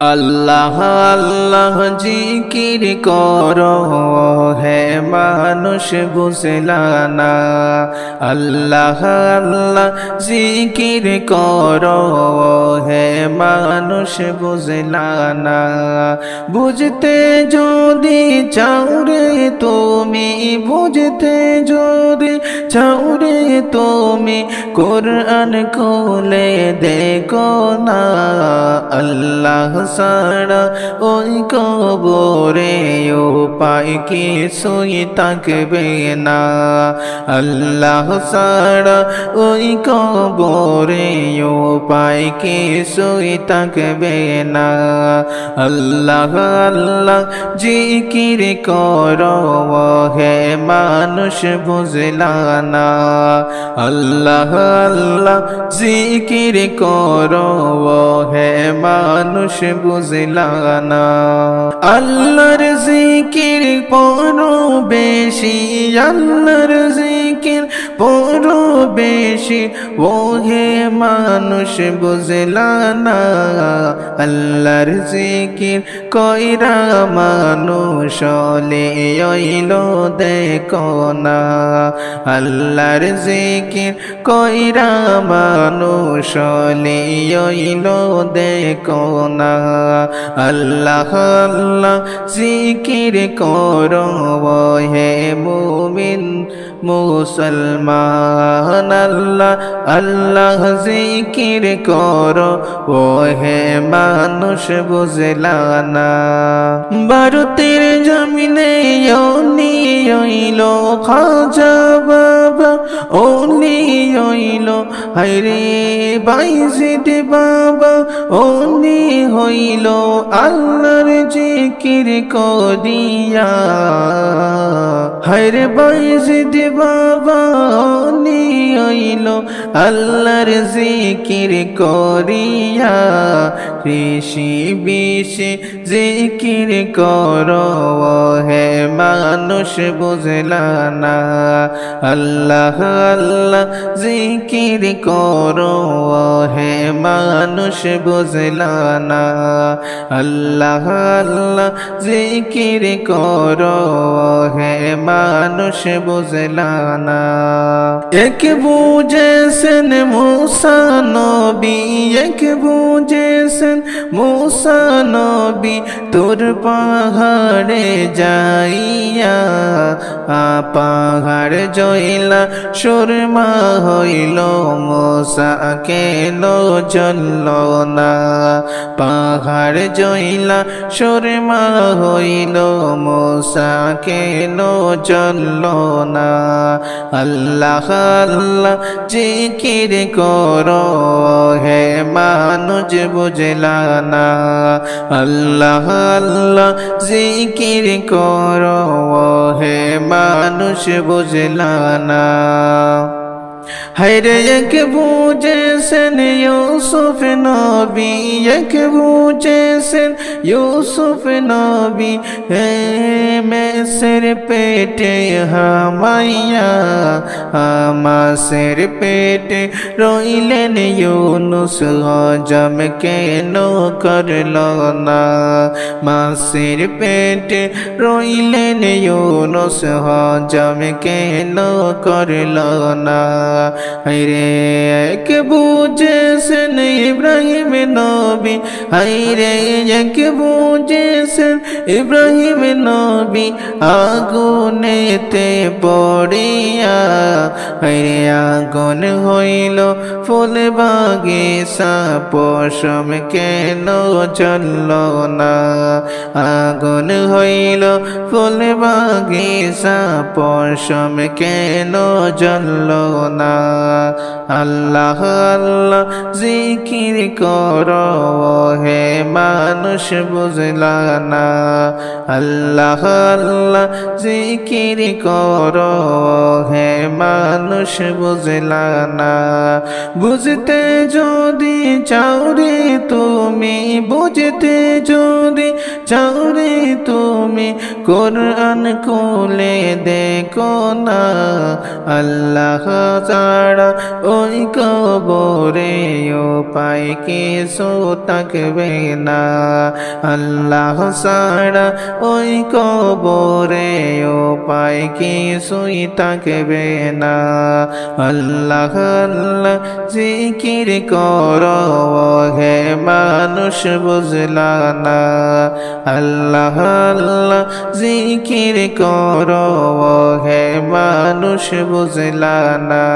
আল্লাহ আল্লাহ জিকির করো হে মানুষ বুঝলা না। আল্লাহ আল্লাহ জিকির করো হে মানুষ বুঝলা না। বুঝতে যদি চাও রে তুমি, বুঝতে যদি চাও রে তুমি, কুরআন খুলে দেখো না। আল্লাহ সারা ওই কবরে উপায় কিছুই থাকবে না। আল্লাহ সারা ওই কবরে উপায় কিছুই থাকবে না। আল্লাহ আল্লাহ জিকির করো হে মানুষ বুঝলা না। আল্লাহ আল্লাহ জিকির করো হে মানুষ বুঝলা না। আল্লাহর জিকির পড়ো বেশি, আল্লাহর জিকির পড়ো বেশি ও হে মানুষ বুঝলা না। আল্লাহর জিকির কইরা মানুষ হলে অইল দেখো না। আল্লাহর জিকির কইরা মানুষ হলে অইল দেখো না। আল্লাহ আল্লাহ জিকির করো হে মুমিন মুসলমান। আল্লাহ আল্লাহ জিকির করো ও হে মানুষ বুঝলা না। ভারতের জমিনে ওনি হইল খাজা বাবা, ওনি হইল হায়রে বাইজিদ বাবা, ওনি হইল আল্লাহর জিকির করিয়া। হায়রে বাইজিদ বাবা ওনি হইল আল্লাহর জিকির করিয়া। ঋষি বিশি জিকির করো হে মানুষ বুঝলা না। আল্লাহ আল্লাহ জিকির করো হে মানুষ বুঝলা না। আল্লাহ আল্লাহ জিকির করো হে মানুষ বুঝলা না। এক বুঝেছেন মুসা নবী, এক বুঝেছেন মুসা নবী, তোর পাহাড়ে যাইয়া পাহাড় জইলা সুরমা হইল মুসা কেন চলল না। পাহাড় জইলা সুরমা হইল মুসা কেন চলল না। আল্লাহ আল্লাহ জিকির করো হে মানুষ বুঝলা না। আল্লাহ আল্লাহ জিকির করো হে মানুষ বুঝলা না। হায়রে এক বুঝেছেন ইউসুফ নবী, এক বুঝেছেন ইউসুফ নবী, হে মেসের পেটে হামাইয়া মাসের পেটে রইলেন ইউনুস হজম কেন করল না। মাসের পেটে রইলেন ইউনুস হজম কেন করল না। হায়রে এক বুঝেছেন ইব্রাহিম নবী, হায়রে এক বুঝেছেন ইব্রাহিম নবী, আগুনেতে পড়িয়া হায়রে আগুন হইল ফুল বাগিচা পশম কেন চলল না। আগুন হইল ফুল বাগিচা পশম কেন জ্বলল না। আল্লাহ আল্লাহ জিকির করো হে মানুষ বুঝলা না। আল্লাহ আল্লাহ জিকির করো হে মানুষ বুঝলা না। বুঝতে যদি চাও রে তুমি, বুঝতে যদি চাও রে তুমি কোরআন খুলে দেখো না, আল্লাহ ছাড়া ওই কবরে উপায় কিছু থাকবে না। আল্লাহ ছাড়া ওই কবরে উপায় কিছুই থাকবে না। আল্লাহ আল্লাহ জিকির করো হে মানুষ বুঝলা না, আল্লাহ আল্লাহ জিকির করো হে মানুষ বুঝলা না।